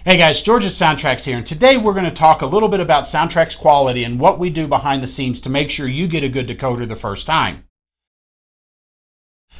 Hey guys, George at SoundTraxx here, and today we're going to talk a little bit about SoundTraxx quality and what we do behind the scenes to make sure you get a good decoder the first time.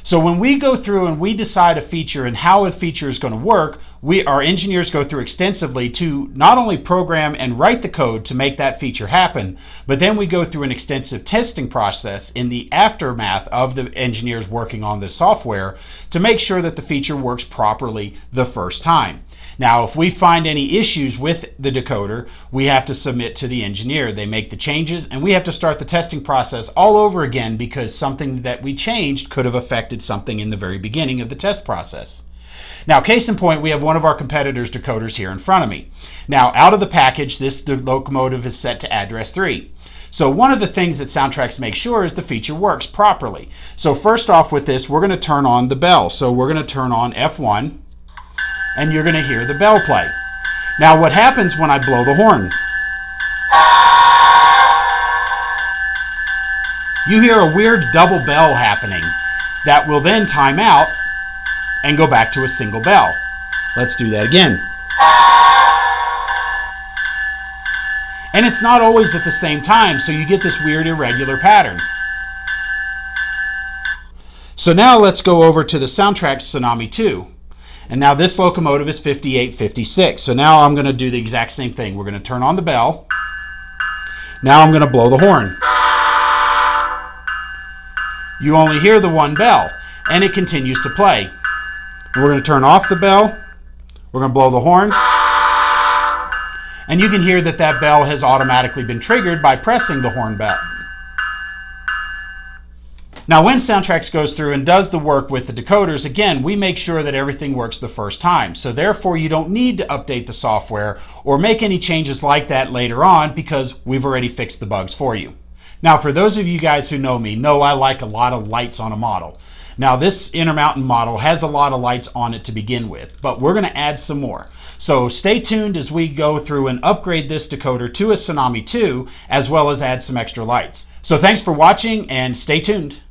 So when we go through and we decide a feature and how a feature is going to work, our engineers go through extensively to not only program and write the code to make that feature happen, but then we go through an extensive testing process in the aftermath of the engineers working on the software to make sure that the feature works properly the first time. Now, if we find any issues with the decoder, we have to submit to the engineer. They make the changes, and we have to start the testing process all over again because something that we changed could have affected something in the very beginning of the test process. Now, case in point, we have one of our competitors' decoders here in front of me. Now, out of the package, this locomotive is set to address 3. So one of the things that SoundTraxx makes sure is the feature works properly. So first off with this, we're going to turn on the bell. So we're going to turn on F1. And you're going to hear the bell play. Now what happens when I blow the horn? You hear a weird double bell happening that will then time out and go back to a single bell. Let's do that again. And it's not always at the same time, so you get this weird irregular pattern. So now let's go over to the SoundTraxx Tsunami2. And now this locomotive is 5856. So now I'm going to do the exact same thing. We're going to turn on the bell. Now I'm going to blow the horn. You only hear the one bell, and it continues to play. And we're going to turn off the bell. We're going to blow the horn. And you can hear that that bell has automatically been triggered by pressing the horn button. Now when SoundTraxx goes through and does the work with the decoders, again, we make sure that everything works the first time. So therefore you don't need to update the software or make any changes like that later on because we've already fixed the bugs for you. Now for those of you guys who know me, know I like a lot of lights on a model. Now this Intermountain model has a lot of lights on it to begin with, but we're going to add some more. So stay tuned as we go through and upgrade this decoder to a Tsunami2 as well as add some extra lights. So thanks for watching and stay tuned.